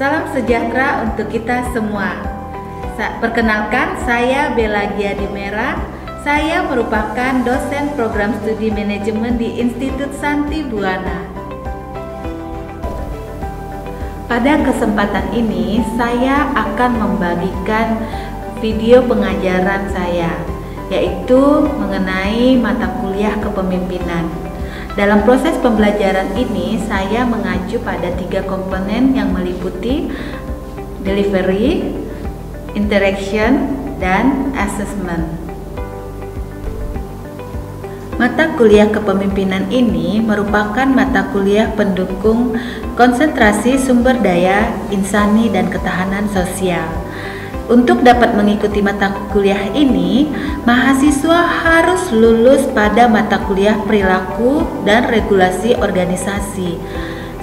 Salam sejahtera untuk kita semua. Perkenalkan, saya Bella Giadimera. Saya merupakan dosen program studi manajemen di Institut Santi Buana. Pada kesempatan ini, saya akan membagikan video pengajaran saya, yaitu mengenai mata kuliah kepemimpinan. Dalam proses pembelajaran ini, saya mengacu pada 3 komponen yang meliputi delivery, interaction, dan assessment. Mata kuliah kepemimpinan ini merupakan mata kuliah pendukung konsentrasi sumber daya insani dan ketahanan sosial. Untuk dapat mengikuti mata kuliah ini, mahasiswa harus lulus pada mata kuliah perilaku dan regulasi organisasi,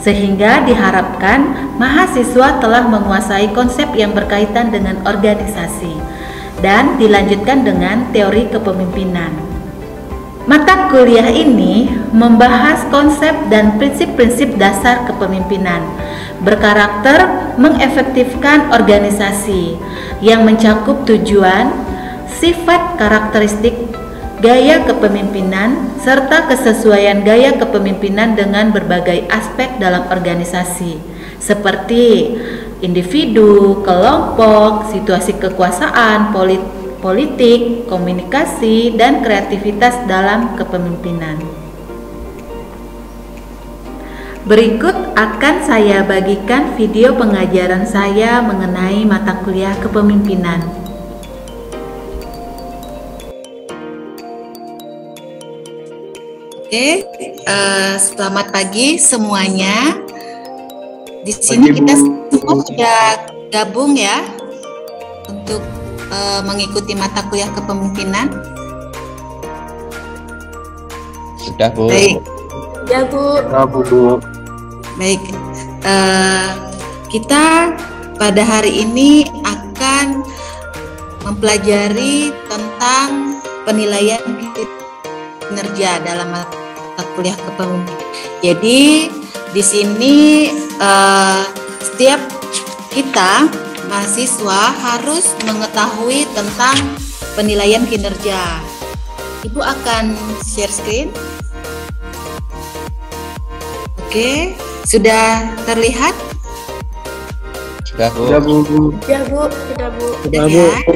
sehingga diharapkan mahasiswa telah menguasai konsep yang berkaitan dengan organisasi dan dilanjutkan dengan teori kepemimpinan. Mata kuliah ini membahas konsep dan prinsip-prinsip dasar kepemimpinan, berkarakter mengefektifkan organisasi yang mencakup tujuan, sifat karakteristik, gaya kepemimpinan, serta kesesuaian gaya kepemimpinan dengan berbagai aspek dalam organisasi, seperti individu, kelompok, situasi kekuasaan, politik, komunikasi, dan kreativitas dalam kepemimpinan. Berikut akan saya bagikan video pengajaran saya mengenai mata kuliah kepemimpinan. Oke, selamat pagi semuanya. Di sini kita semua sudah gabung ya untuk mengikuti mata kuliah kepemimpinan. Sudah, Bu. Baik. Ya, Bu. Ya, Bu. Baik. Kita pada hari ini akan mempelajari tentang penilaian kinerja dalam mata kuliah kepemimpinan. Jadi di sini setiap kita mahasiswa harus mengetahui tentang penilaian kinerja. Ibu akan share screen. Oke, sudah terlihat? Sudah, Bu. Sudah, Bu. Sudah, Bu. Sudah, Bu. Sudah, Ya. Bu.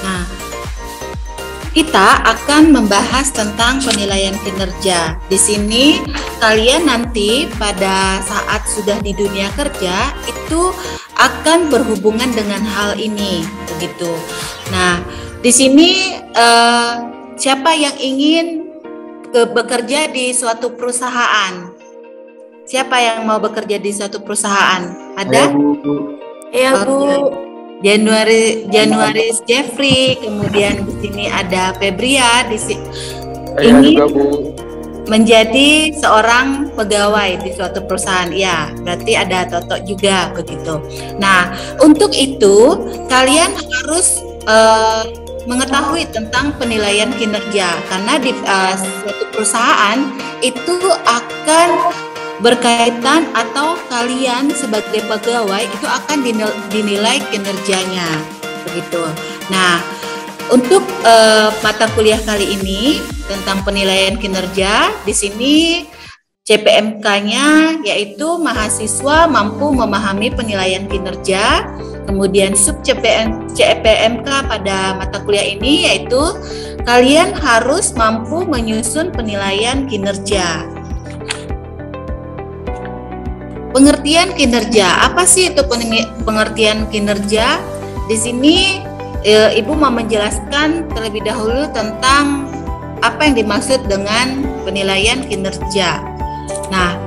Nah, kita akan membahas tentang penilaian kinerja. Di sini kalian nanti pada saat sudah di dunia kerja itu akan berhubungan dengan hal ini, begitu. Nah, di sini siapa yang ingin bekerja di suatu perusahaan? Siapa yang mau bekerja di suatu perusahaan? Ada? Ya, Bu. Ya, Bu. Januari Jeffrey, kemudian di sini ada Febria di sini. Ini juga, Bu. menjadi seorang pegawai di suatu perusahaan. Ya, berarti ada Toto juga begitu. Nah, untuk itu kalian harus mengetahui tentang penilaian kinerja karena di suatu perusahaan itu akan berkaitan atau kalian sebagai pegawai itu akan dinilai kinerjanya begitu. Nah, untuk mata kuliah kali ini tentang penilaian kinerja, di sini CPMK-nya yaitu mahasiswa mampu memahami penilaian kinerja. Kemudian sub CPMK pada mata kuliah ini yaitu kalian harus mampu menyusun penilaian kinerja. Pengertian kinerja, apa sih itu pengertian kinerja? Di sini Ibu mau menjelaskan terlebih dahulu tentang apa yang dimaksud dengan penilaian kinerja. Nah,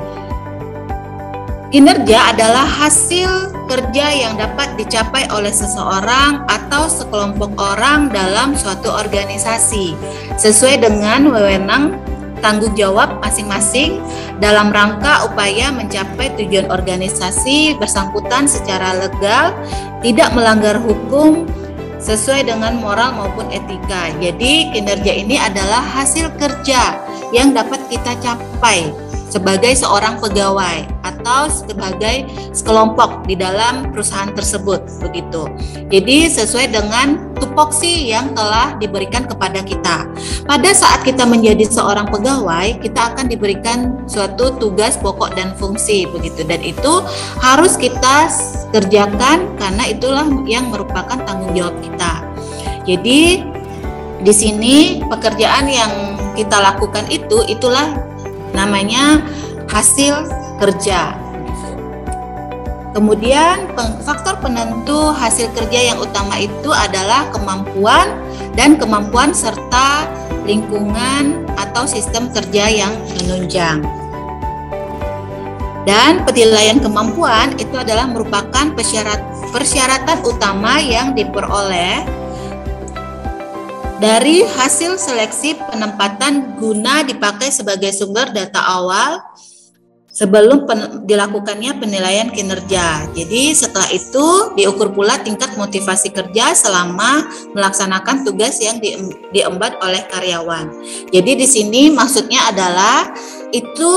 kinerja adalah hasil kerja yang dapat dicapai oleh seseorang atau sekelompok orang dalam suatu organisasi sesuai dengan wewenang tanggung jawab masing-masing dalam rangka upaya mencapai tujuan organisasi bersangkutan secara legal, tidak melanggar hukum, sesuai dengan moral maupun etika. Jadi kinerja ini adalah hasil kerja yang dapat kita capai sebagai seorang pegawai atau sebagai sekelompok di dalam perusahaan tersebut begitu. Jadi sesuai dengan tupoksi yang telah diberikan kepada kita. Pada saat kita menjadi seorang pegawai, kita akan diberikan suatu tugas pokok dan fungsi begitu, dan itu harus kita kerjakan karena itulah yang merupakan tanggung jawab kita. Jadi di sini pekerjaan yang kita lakukan itulah namanya hasil kerja. Kemudian faktor penentu hasil kerja yang utama itu adalah kemampuan serta lingkungan atau sistem kerja yang menunjang. Dan penilaian kemampuan itu adalah merupakan persyaratan utama yang diperoleh dari hasil seleksi penempatan guna dipakai sebagai sumber data awal sebelum dilakukannya penilaian kinerja. Jadi setelah itu diukur pula tingkat motivasi kerja selama melaksanakan tugas yang diemban oleh karyawan. Jadi di sini maksudnya adalah itu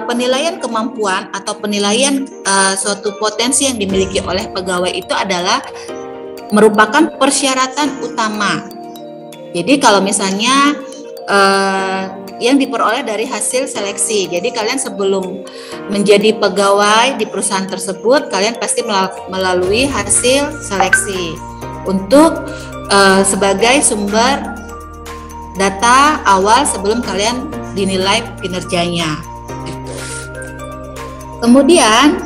penilaian kemampuan atau penilaian suatu potensi yang dimiliki oleh pegawai itu adalah merupakan persyaratan utama. Jadi kalau misalnya yang diperoleh dari hasil seleksi, jadi kalian sebelum menjadi pegawai di perusahaan tersebut, kalian pasti melalui hasil seleksi untuk sebagai sumber data awal sebelum kalian dinilai kinerjanya. Kemudian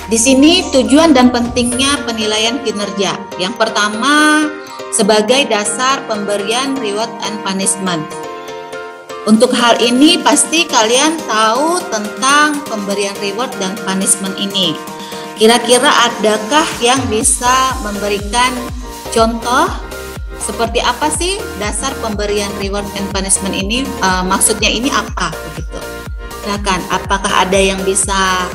di sini tujuan dan pentingnya penilaian kinerja. Yang pertama, sebagai dasar pemberian reward and punishment. Untuk hal ini pasti kalian tahu tentang pemberian reward dan punishment ini. Kira-kira adakah yang bisa memberikan contoh seperti apa sih dasar pemberian reward and punishment ini? Maksudnya ini apa begitu? Silakan, apakah ada yang bisa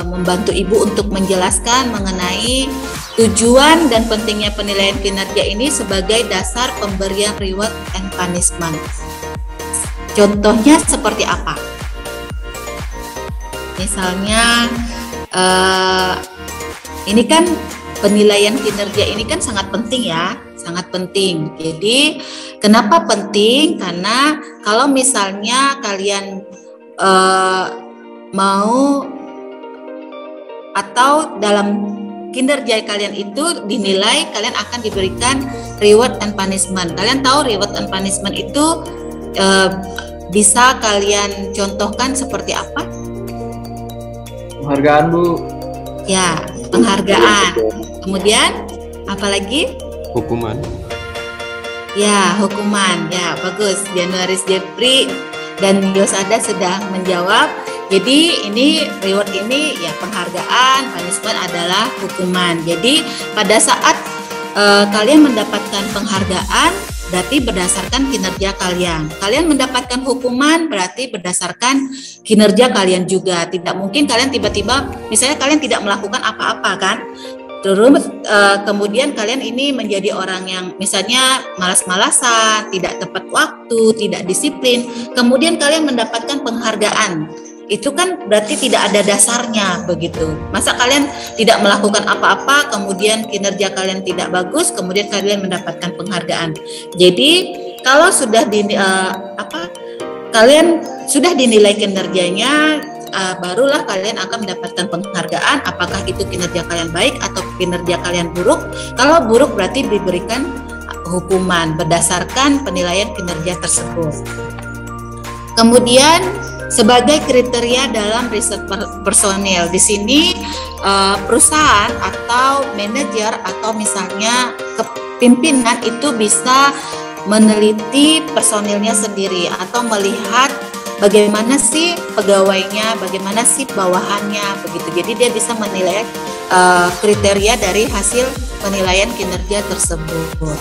membantu Ibu untuk menjelaskan mengenai tujuan dan pentingnya penilaian kinerja ini sebagai dasar pemberian reward and punishment. Contohnya seperti apa? Misalnya, ini kan penilaian kinerja ini kan sangat penting ya, sangat penting. Jadi, kenapa penting? Karena kalau misalnya kalian mau atau dalam kinerja kalian itu dinilai, kalian akan diberikan reward and punishment. Kalian tahu reward and punishment itu bisa kalian contohkan seperti apa? Penghargaan, Bu. Ya, penghargaan. Kemudian apa lagi? Hukuman. Ya, hukuman. Ya, bagus. Januaris Jepri dan Yosada sedang menjawab. Jadi ini reward ini ya penghargaan, punishment adalah hukuman. Jadi pada saat kalian mendapatkan penghargaan berarti berdasarkan kinerja kalian. Kalian mendapatkan hukuman berarti berdasarkan kinerja kalian juga. Tidak mungkin kalian tiba-tiba misalnya kalian tidak melakukan apa-apa kan. Terus kemudian kalian ini menjadi orang yang misalnya malas-malasan, tidak tepat waktu, tidak disiplin. Kemudian kalian mendapatkan penghargaan. Itu kan berarti tidak ada dasarnya begitu. Masa kalian tidak melakukan apa-apa, kemudian kinerja kalian tidak bagus, kemudian kalian mendapatkan penghargaan. Jadi kalau sudah kalian sudah dinilai kinerjanya, barulah kalian akan mendapatkan penghargaan. Apakah itu kinerja kalian baik atau kinerja kalian buruk? Kalau buruk berarti diberikan hukuman berdasarkan penilaian kinerja tersebut. Kemudian sebagai kriteria dalam riset personil, di sini perusahaan atau manajer atau misalnya kepimpinan itu bisa meneliti personilnya sendiri atau melihat bagaimana sih pegawainya, bagaimana sih bawahannya begitu. Jadi dia bisa menilai kriteria dari hasil penilaian kinerja tersebut.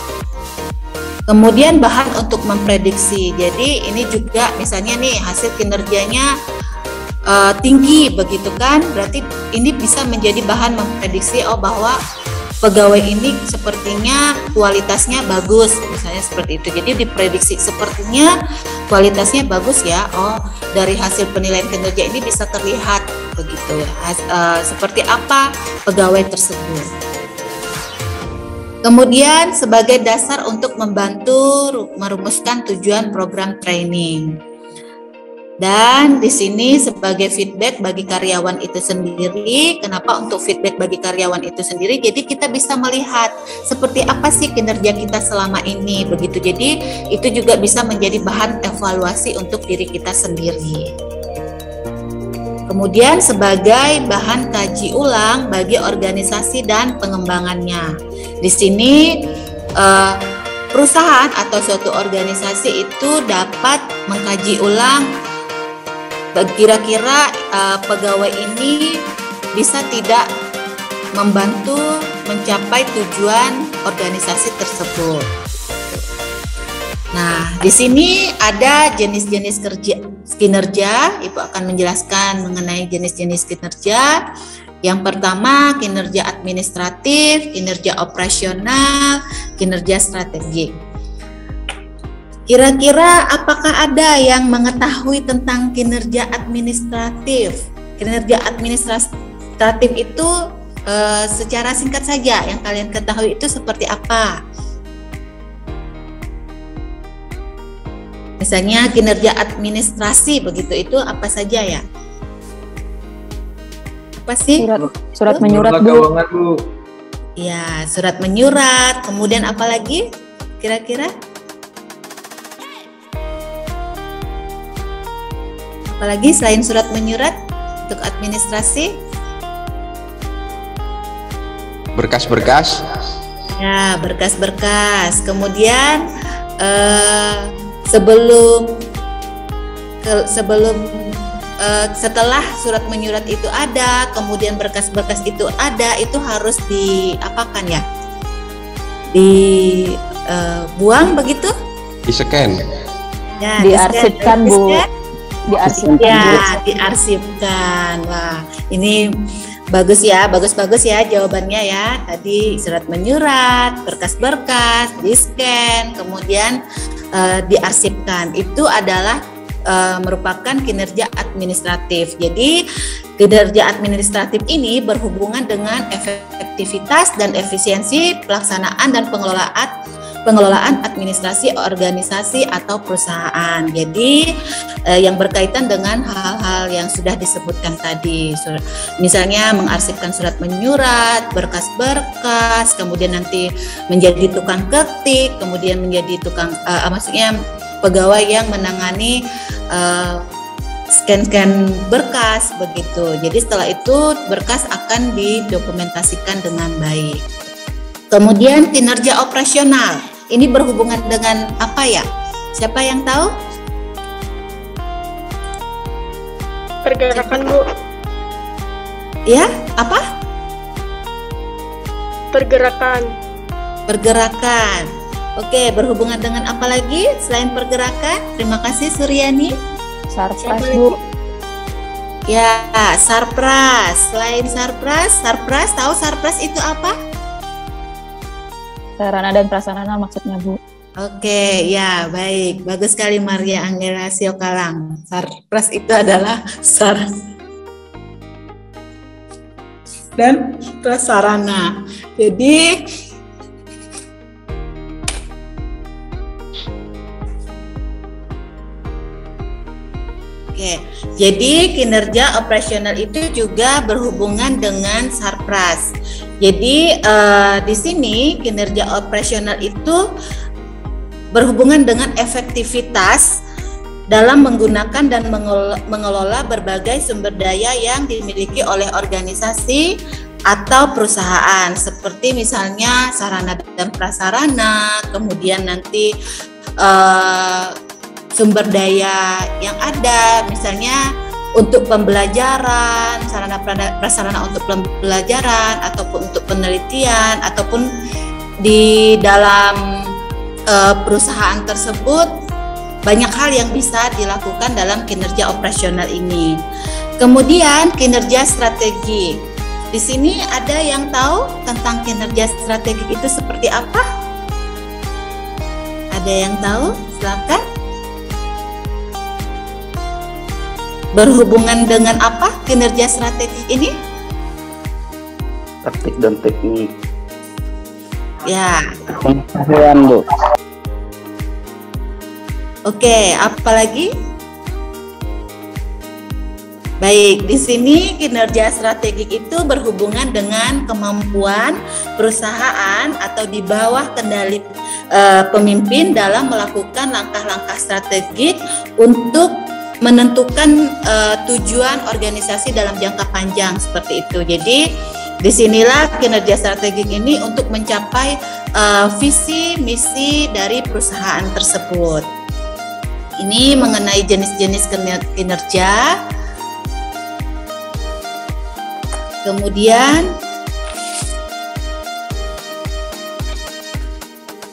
Kemudian bahan untuk memprediksi. Jadi ini juga misalnya nih hasil kinerjanya tinggi begitu kan, berarti ini bisa menjadi bahan memprediksi bahwa pegawai ini sepertinya kualitasnya bagus, misalnya seperti itu. Jadi diprediksi sepertinya kualitasnya bagus ya. Oh, dari hasil penilaian kinerja ini bisa terlihat begitu ya. Seperti apa pegawai tersebut. Kemudian sebagai dasar untuk membantu merumuskan tujuan program training. Dan di sini sebagai feedback bagi karyawan itu sendiri. Kenapa untuk feedback bagi karyawan itu sendiri? Jadi kita bisa melihat seperti apa sih kinerja kita selama ini begitu. Jadi itu juga bisa menjadi bahan evaluasi untuk diri kita sendiri. Kemudian sebagai bahan kaji ulang bagi organisasi dan pengembangannya. Di sini perusahaan atau suatu organisasi itu dapat mengkaji ulang kira-kira pegawai ini bisa tidak membantu mencapai tujuan organisasi tersebut. Nah, di sini ada jenis-jenis kinerja. Ibu akan menjelaskan mengenai jenis-jenis kinerja. Yang pertama, kinerja administratif, kinerja operasional, kinerja strategik. Kira-kira apakah ada yang mengetahui tentang kinerja administratif? Kinerja administratif itu secara singkat saja yang kalian ketahui itu seperti apa? Misalnya kinerja administrasi begitu, itu apa saja ya? Apa sih? Surat menyurat, Bu. Ya, surat menyurat. Kemudian apa lagi? Kira-kira? Apalagi selain surat menyurat untuk administrasi? Berkas-berkas. Ya, berkas-berkas. Kemudian setelah surat menyurat itu ada, kemudian berkas-berkas itu ada, itu harus diapakan ya? Dibuang begitu? Di-scan. Ya, diarsipkan, Bu. Diarsipkan. Wah, ini bagus ya, bagus-bagus ya jawabannya ya. Tadi surat menyurat, berkas-berkas, di-scan, kemudian diarsipkan. Itu adalah merupakan kinerja administratif. Jadi kinerja administratif ini berhubungan dengan efektivitas dan efisiensi pelaksanaan dan pengelolaan administrasi organisasi atau perusahaan. Jadi yang berkaitan dengan hal-hal yang sudah disebutkan tadi, misalnya mengarsipkan surat menyurat, berkas-berkas, kemudian nanti menjadi tukang ketik, kemudian menjadi tukang maksudnya pegawai yang menangani scan-scan berkas begitu. Jadi setelah itu berkas akan didokumentasikan dengan baik. Kemudian kinerja operasional, ini berhubungan dengan apa ya? Siapa yang tahu? Pergerakan, Bu. Ya, apa? Pergerakan. Oke, berhubungan dengan apa lagi selain pergerakan? Terima kasih Suryani. Sarpras, Bu. Ya, sarpras. Selain sarpras, tahu sarpras itu apa? Sarana dan prasarana maksudnya, Bu. Oke, ya baik. Bagus sekali Maria Angela Siokalang. Sarpras itu adalah dan prasarana. Jadi jadi kinerja operasional itu juga berhubungan dengan sarpras. Jadi di sini kinerja operasional itu berhubungan dengan efektivitas dalam menggunakan dan mengelola berbagai sumber daya yang dimiliki oleh organisasi atau perusahaan, seperti misalnya sarana dan prasarana, kemudian nanti sumber daya yang ada, misalnya untuk pembelajaran, sarana prasarana untuk pembelajaran ataupun untuk penelitian, ataupun di dalam perusahaan tersebut banyak hal yang bisa dilakukan dalam kinerja operasional ini. Kemudian kinerja strategi. Di sini ada yang tahu tentang kinerja strategik itu seperti apa? Ada yang tahu? Silakan. Berhubungan dengan apa kinerja strategik ini? Taktik dan teknik. Ya. Pengetahuan, Bu. Oke, apa lagi? Baik, di sini kinerja strategik itu berhubungan dengan kemampuan perusahaan atau di bawah kendali pemimpin dalam melakukan langkah-langkah strategik untuk menentukan tujuan organisasi dalam jangka panjang seperti itu. Jadi disinilah kinerja strategik ini untuk mencapai visi misi dari perusahaan tersebut. Ini mengenai jenis-jenis kinerja. Kemudian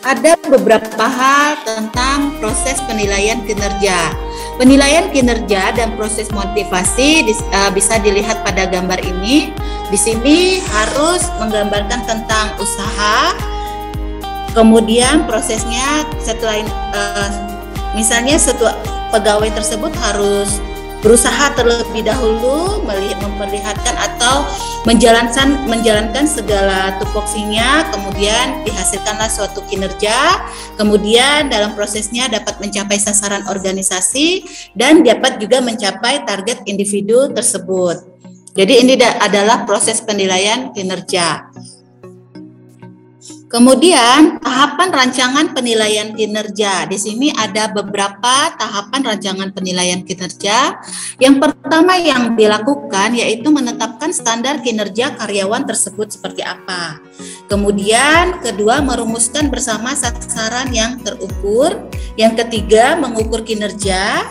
ada beberapa hal tentang proses penilaian kinerja. Penilaian kinerja dan proses motivasi bisa dilihat pada gambar ini. Di sini harus menggambarkan tentang usaha, kemudian prosesnya setelah misalnya setelah pegawai tersebut harus berusaha terlebih dahulu memperlihatkan atau menjalankan segala tupoksinya, kemudian dihasilkanlah suatu kinerja, kemudian dalam prosesnya dapat mencapai sasaran organisasi dan dapat juga mencapai target individu tersebut. Jadi ini adalah proses penilaian kinerja. Kemudian tahapan rancangan penilaian kinerja. Di sini ada beberapa tahapan rancangan penilaian kinerja. Yang pertama yang dilakukan yaitu menetapkan standar kinerja karyawan tersebut seperti apa. Kemudian kedua merumuskan bersama sasaran yang terukur. Yang ketiga mengukur kinerja.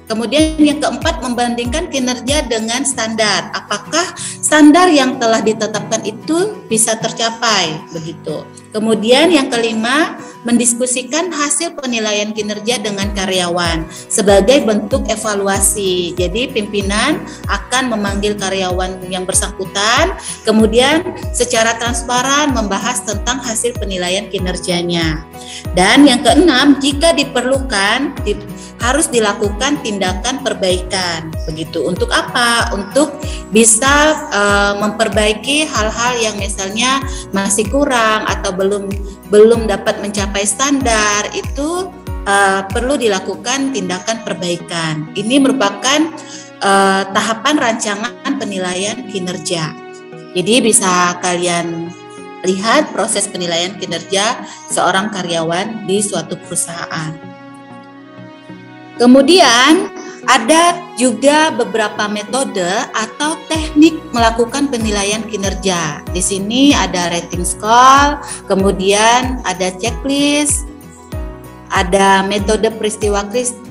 Kemudian yang keempat membandingkan kinerja dengan standar. Apakah standar yang telah ditetapkan itu bisa tercapai begitu. Kemudian yang kelima mendiskusikan hasil penilaian kinerja dengan karyawan sebagai bentuk evaluasi. Jadi pimpinan akan memanggil karyawan yang bersangkutan, kemudian secara transparan membahas tentang hasil penilaian kinerjanya. Dan yang keenam, jika diperlukan harus dilakukan tindakan perbaikan. Begitu. Untuk apa? Untuk bisa memperbaiki hal-hal yang misalnya masih kurang atau belum dapat mencapai standar, itu perlu dilakukan tindakan perbaikan. Ini merupakan tahapan rancangan penilaian kinerja. Jadi bisa kalian lihat proses penilaian kinerja seorang karyawan di suatu perusahaan. Kemudian ada juga beberapa metode atau teknik melakukan penilaian kinerja. Di sini ada rating scale, kemudian ada checklist, ada metode peristiwa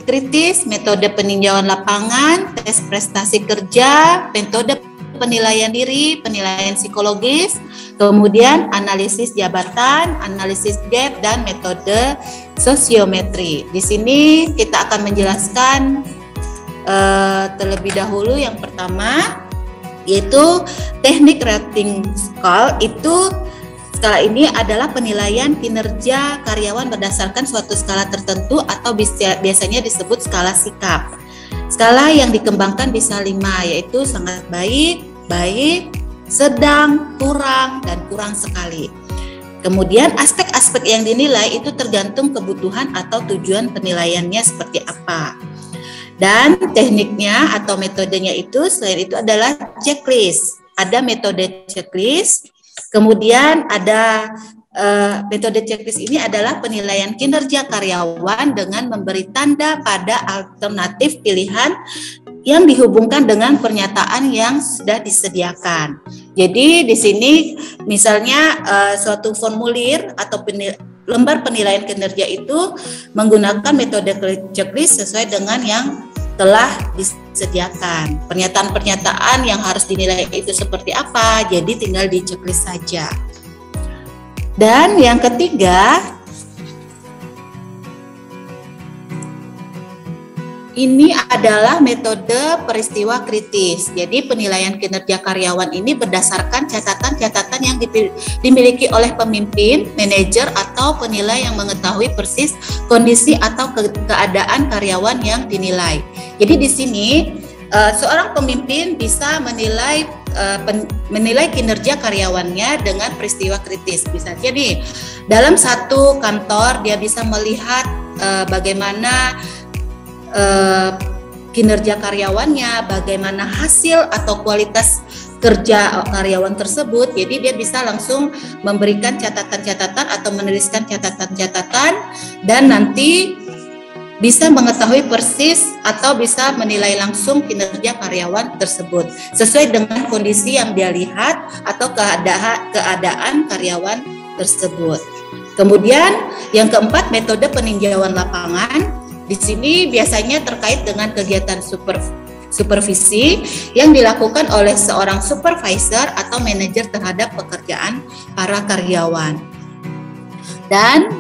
kritis, metode peninjauan lapangan, tes prestasi kerja, metode penilaian diri, penilaian psikologis, kemudian analisis jabatan, analisis gap, dan metode sosiometri. Di sini kita akan menjelaskan terlebih dahulu yang pertama, yaitu teknik rating scale. Skala ini adalah penilaian kinerja karyawan berdasarkan suatu skala tertentu atau biasanya disebut skala sikap. Skala yang dikembangkan bisa 5, yaitu sangat baik, baik, sedang, kurang, dan kurang sekali. Kemudian aspek-aspek yang dinilai itu tergantung kebutuhan atau tujuan penilaiannya seperti apa. Dan tekniknya atau metodenya itu selain itu adalah checklist. Ada metode checklist, kemudian ada metode checklist ini adalah penilaian kinerja karyawan dengan memberi tanda pada alternatif pilihan yang dihubungkan dengan pernyataan yang sudah disediakan. Jadi di sini misalnya suatu formulir atau lembar penilaian kinerja itu menggunakan metode checklist sesuai dengan yang telah disediakan. Pernyataan-pernyataan yang harus dinilai itu seperti apa, jadi tinggal di checklist saja. Dan yang ketiga, ini adalah metode peristiwa kritis. Jadi penilaian kinerja karyawan ini berdasarkan catatan-catatan yang dimiliki oleh pemimpin, manajer, atau penilai yang mengetahui persis kondisi atau keadaan karyawan yang dinilai. Jadi di sini seorang pemimpin bisa menilai kinerja karyawannya dengan peristiwa kritis. Bisa jadi dalam satu kantor dia bisa melihat bagaimana kinerja karyawannya, bagaimana hasil atau kualitas kerja karyawan tersebut. Jadi dia bisa langsung memberikan catatan-catatan atau menuliskan catatan-catatan dan nanti bisa mengetahui persis atau bisa menilai langsung kinerja karyawan tersebut sesuai dengan kondisi yang dia lihat atau keadaan karyawan tersebut. Kemudian yang keempat, metode peninjauan lapangan. Di sini biasanya terkait dengan kegiatan supervisi yang dilakukan oleh seorang supervisor atau manajer terhadap pekerjaan para karyawan. Dan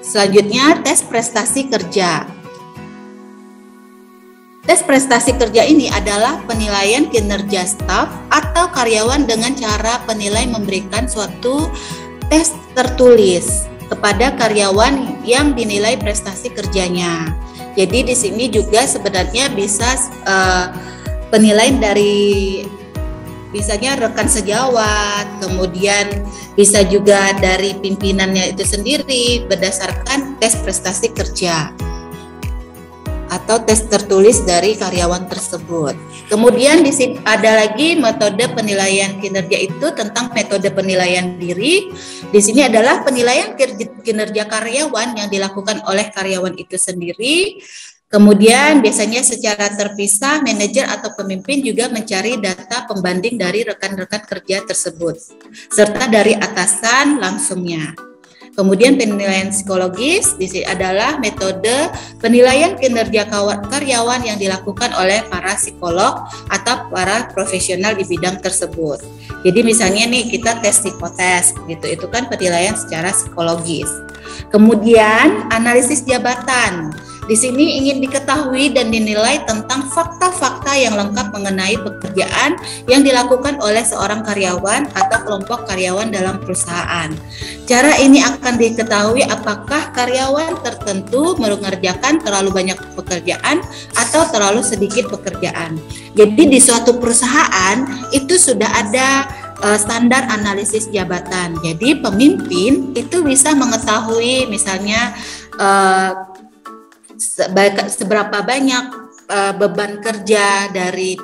selanjutnya, tes prestasi kerja. Tes prestasi kerja ini adalah penilaian kinerja staf atau karyawan dengan cara penilai memberikan suatu tes tertulis kepada karyawan yang dinilai prestasi kerjanya. Jadi di sini juga sebenarnya bisa penilaian dari misalnya rekan sejawat, kemudian bisa juga dari pimpinannya itu sendiri berdasarkan tes prestasi kerja atau tes tertulis dari karyawan tersebut. Kemudian di sini ada lagi metode penilaian kinerja itu tentang metode penilaian diri. Di sini adalah penilaian kinerja karyawan yang dilakukan oleh karyawan itu sendiri. Kemudian biasanya secara terpisah manajer atau pemimpin juga mencari data pembanding dari rekan-rekan kerja tersebut serta dari atasan langsungnya. Kemudian penilaian psikologis di sini adalah metode penilaian kinerja karyawan yang dilakukan oleh para psikolog atau para profesional di bidang tersebut. Jadi misalnya nih kita tes psikotes gitu, itu kan penilaian secara psikologis. Kemudian analisis jabatan. Di sini ingin diketahui dan dinilai tentang fakta-fakta yang lengkap mengenai pekerjaan yang dilakukan oleh seorang karyawan atau kelompok karyawan dalam perusahaan. Cara ini akan diketahui apakah karyawan tertentu mengerjakan terlalu banyak pekerjaan atau terlalu sedikit pekerjaan. Jadi di suatu perusahaan itu sudah ada standar analisis jabatan. Jadi pemimpin itu bisa mengetahui misalnya seberapa banyak beban kerja dari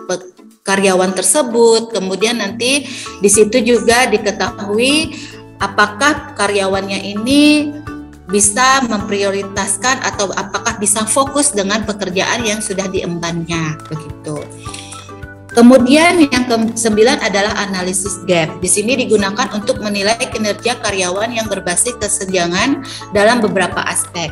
karyawan tersebut. Kemudian nanti di situ juga diketahui apakah karyawannya ini bisa memprioritaskan atau apakah bisa fokus dengan pekerjaan yang sudah diembannya, begitu. Kemudian yang ke-9 adalah analisis gap. Di sini digunakan untuk menilai kinerja karyawan yang berbasis kesenjangan dalam beberapa aspek.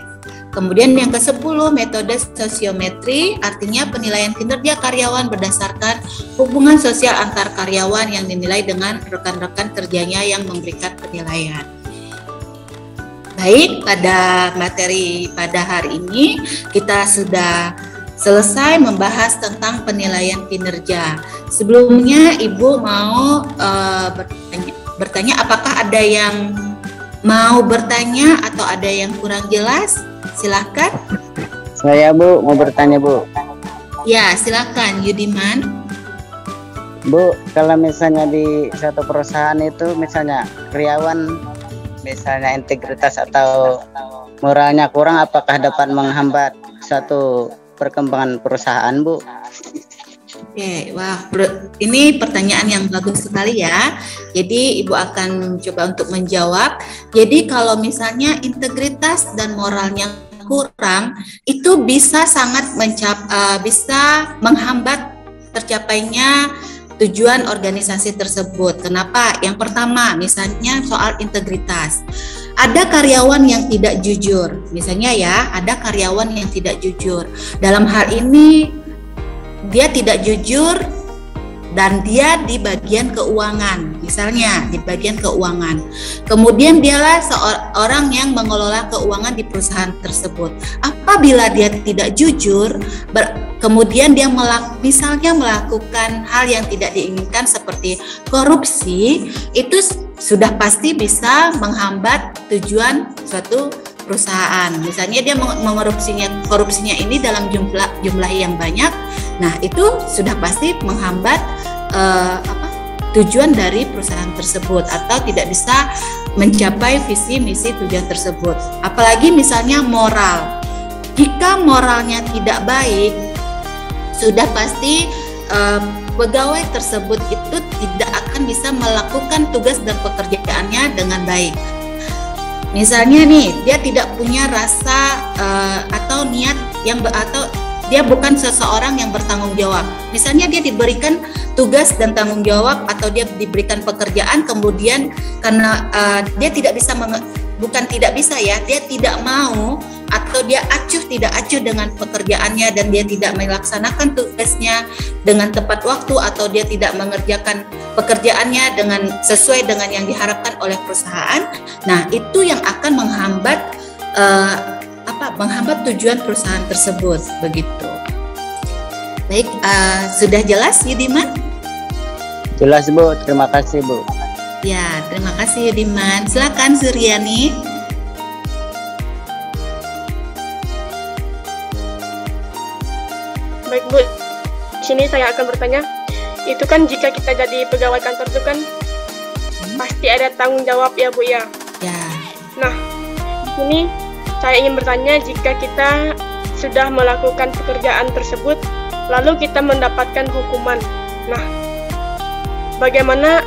Kemudian yang ke-10 metode sosiometri, artinya penilaian kinerja karyawan berdasarkan hubungan sosial antar karyawan yang dinilai dengan rekan-rekan kerjanya yang memberikan penilaian. Baik, pada materi pada hari ini kita sudah selesai membahas tentang penilaian kinerja. Sebelumnya Ibu mau bertanya apakah ada yang mau bertanya atau ada yang kurang jelas? Silakan. Saya Bu mau bertanya Bu. Ya, silakan Yudiman. Bu, kalau misalnya di suatu perusahaan itu misalnya karyawan misalnya integritas atau moralnya kurang, apakah dapat menghambat suatu perkembangan perusahaan Bu? Oke, wah, ini pertanyaan yang bagus sekali ya. Jadi Ibu akan coba untuk menjawab. Jadi kalau misalnya integritas dan moralnya kurang, itu bisa sangat bisa menghambat tercapainya tujuan organisasi tersebut. Kenapa? Yang pertama, misalnya soal integritas. Ada karyawan yang tidak jujur, misalnya ya, ada karyawan yang tidak jujur. Dalam hal ini dia tidak jujur dan dia di bagian keuangan, misalnya di bagian keuangan. Kemudian dialah seorang yang mengelola keuangan di perusahaan tersebut. Apabila dia tidak jujur, kemudian dia misalnya melakukan hal yang tidak diinginkan seperti korupsi, itu sudah pasti bisa menghambat tujuan suatu perusahaan. Misalnya dia korupsinya ini dalam jumlah yang banyak, nah itu sudah pasti menghambat tujuan dari perusahaan tersebut atau tidak bisa mencapai visi misi tujuan tersebut. Apalagi misalnya moral, jika moralnya tidak baik, sudah pasti pegawai tersebut itu tidak akan bisa melakukan tugas dan pekerjaannya dengan baik. Misalnya nih, dia tidak punya rasa atau niat atau dia bukan seseorang yang bertanggung jawab. Misalnya dia diberikan tugas dan tanggung jawab atau dia diberikan pekerjaan, kemudian karena dia tidak bisa dia tidak mau atau dia tidak acuh dengan pekerjaannya dan dia tidak melaksanakan tugasnya dengan tepat waktu atau dia tidak mengerjakan pekerjaannya dengan sesuai dengan yang diharapkan oleh perusahaan. Nah, itu yang akan menghambat tujuan perusahaan tersebut, begitu. Baik, sudah jelas Yudiman? Jelas Bu, terima kasih Bu. Ya, terima kasih Yudiman. Silakan Suryani. Baik Bu, di sini saya akan bertanya, itu kan jika kita jadi pegawai kantor itu kan pasti ada tanggung jawab ya Bu ya. Ya. Nah, di sini saya ingin bertanya, jika kita sudah melakukan pekerjaan tersebut lalu kita mendapatkan hukuman, nah bagaimana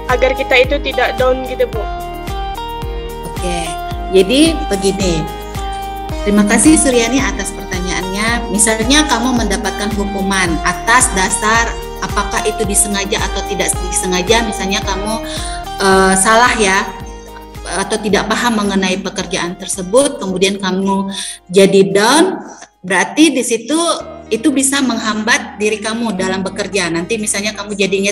agar kita itu tidak down gitu Bu? Oke, jadi begini. Terima kasih Suryani atas pertanyaannya. Misalnya kamu mendapatkan hukuman atas dasar apakah itu disengaja atau tidak disengaja, misalnya kamu salah ya atau tidak paham mengenai pekerjaan tersebut, kemudian kamu jadi down, berarti di situ itu bisa menghambat diri kamu dalam bekerja. Nanti misalnya kamu jadinya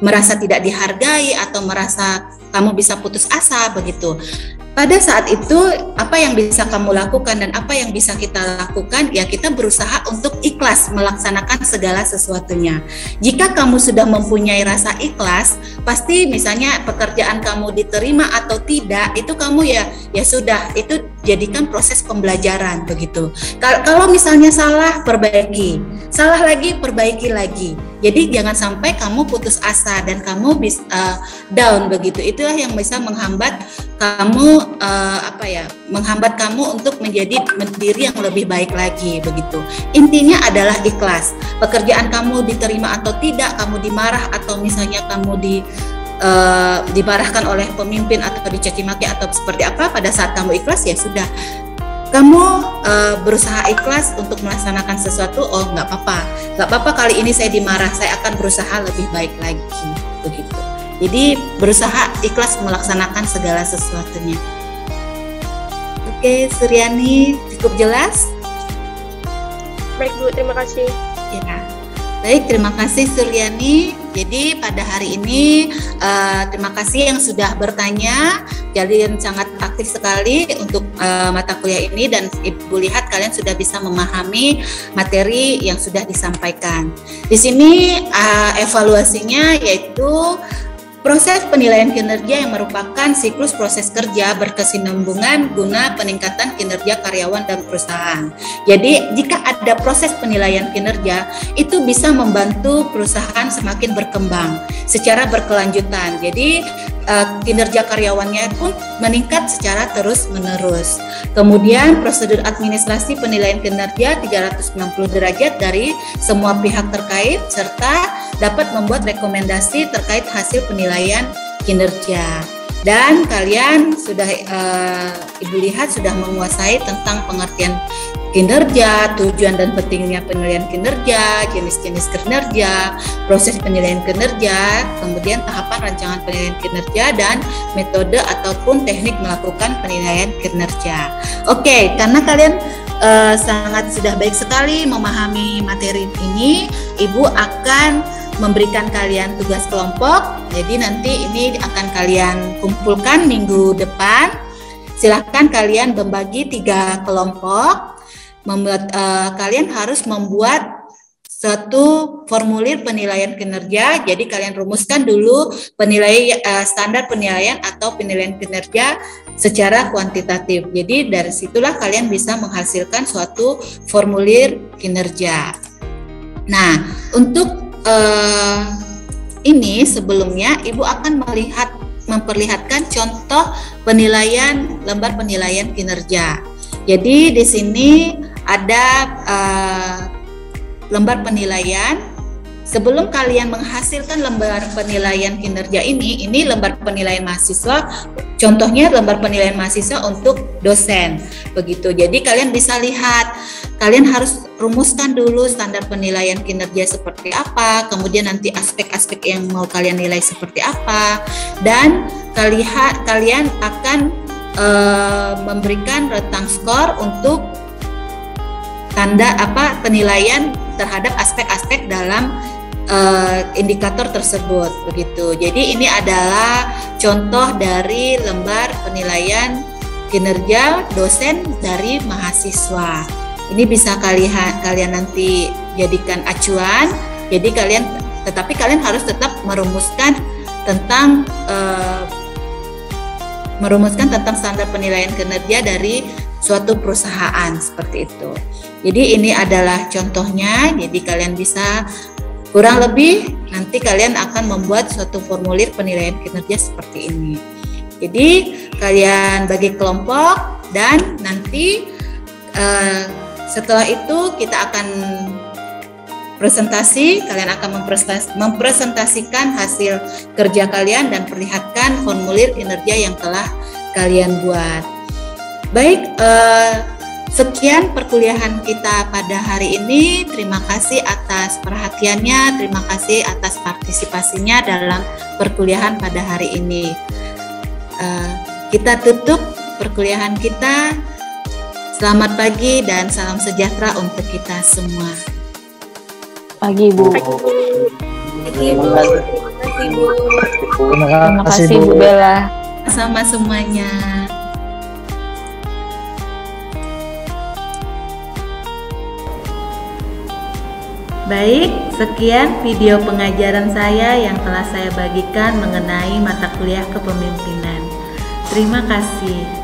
merasa tidak dihargai atau merasa kamu bisa putus asa begitu. Pada saat itu apa yang bisa kamu lakukan dan apa yang bisa kita lakukan, ya kita berusaha untuk ikhlas melaksanakan segala sesuatunya. Jika kamu sudah mempunyai rasa ikhlas, pasti misalnya pekerjaan kamu diterima atau tidak, itu kamu ya sudah, itu jadikan proses pembelajaran begitu. Kalau misalnya salah, perbaiki, salah lagi, perbaiki lagi. Jadi jangan sampai kamu putus asa dan kamu down begitu. Itulah yang bisa menghambat kamu menghambat kamu untuk menjadi diri yang lebih baik lagi begitu. Intinya adalah ikhlas. Pekerjaan kamu diterima atau tidak, kamu dimarah atau misalnya kamu dimarahkan oleh pemimpin atau dicaci maki atau seperti apa, pada saat kamu ikhlas ya sudah. Kamu berusaha ikhlas untuk melaksanakan sesuatu, oh nggak apa-apa kali ini saya dimarah, saya akan berusaha lebih baik lagi begitu. Jadi berusaha ikhlas melaksanakan segala sesuatunya. Oke, Suryani, cukup jelas? Baik Bu, terima kasih. Ya. Baik, terima kasih Suryani. Jadi pada hari ini terima kasih yang sudah bertanya. Kalian sangat aktif sekali untuk mata kuliah ini dan Ibu lihat kalian sudah bisa memahami materi yang sudah disampaikan. Di sini evaluasinya yaitu proses penilaian kinerja yang merupakan siklus proses kerja berkesinambungan guna peningkatan kinerja karyawan dan perusahaan. Jadi jika ada proses penilaian kinerja, itu bisa membantu perusahaan semakin berkembang secara berkelanjutan. Jadi kinerja karyawannya pun meningkat secara terus-menerus. Kemudian prosedur administrasi penilaian kinerja 360 derajat dari semua pihak terkait serta dapat membuat rekomendasi terkait hasil penilaian kinerja. Dan kalian sudah Ibu lihat sudah menguasai tentang pengertian kinerja, tujuan dan pentingnya penilaian kinerja, jenis-jenis kinerja, proses penilaian kinerja, kemudian tahapan rancangan penilaian kinerja dan metode ataupun teknik melakukan penilaian kinerja. Oke, karena kalian sangat sudah baik sekali memahami materi ini, Ibu akan memberikan kalian tugas kelompok. Jadi nanti ini akan kalian kumpulkan minggu depan. Silahkan kalian membagi 3 kelompok. Kalian harus membuat suatu formulir penilaian kinerja. Jadi kalian rumuskan dulu standar penilaian atau penilaian kinerja secara kuantitatif. Jadi dari situlah kalian bisa menghasilkan suatu formulir kinerja. Nah, untuk ini sebelumnya Ibu akan memperlihatkan contoh penilaian lembar penilaian kinerja. Jadi di sini ada lembar penilaian. Sebelum kalian menghasilkan lembar penilaian kinerja ini lembar penilaian mahasiswa. Contohnya lembar penilaian mahasiswa untuk dosen. Begitu. Jadi kalian bisa lihat, kalian harus rumuskan dulu standar penilaian kinerja seperti apa, kemudian nanti aspek-aspek yang mau kalian nilai seperti apa, dan kalian akan memberikan rentang skor untuk penilaian terhadap aspek-aspek dalam indikator tersebut, begitu. Jadi ini adalah contoh dari lembar penilaian kinerja dosen dari mahasiswa. Ini bisa kalian nanti jadikan acuan. Jadi tetapi kalian harus tetap merumuskan tentang standar penilaian kinerja dari suatu perusahaan seperti itu. Jadi ini adalah contohnya. Jadi kalian bisa kurang lebih nanti kalian akan membuat suatu formulir penilaian kinerja seperti ini. Jadi kalian bagi kelompok dan nanti setelah itu kita akan presentasi. Kalian akan mempresentasikan hasil kerja kalian dan perlihatkan formulir kinerja yang telah kalian buat. Baik, sekian perkuliahan kita pada hari ini. Terima kasih atas perhatiannya, terima kasih atas partisipasinya dalam perkuliahan pada hari ini. Kita tutup perkuliahan kita. Selamat pagi dan salam sejahtera untuk kita semua. Pagi, Bu. Pagi, Bu. Terima kasih, Bu Bella. Sama semuanya. Baik, sekian video pengajaran saya yang telah saya bagikan mengenai mata kuliah kepemimpinan. Terima kasih.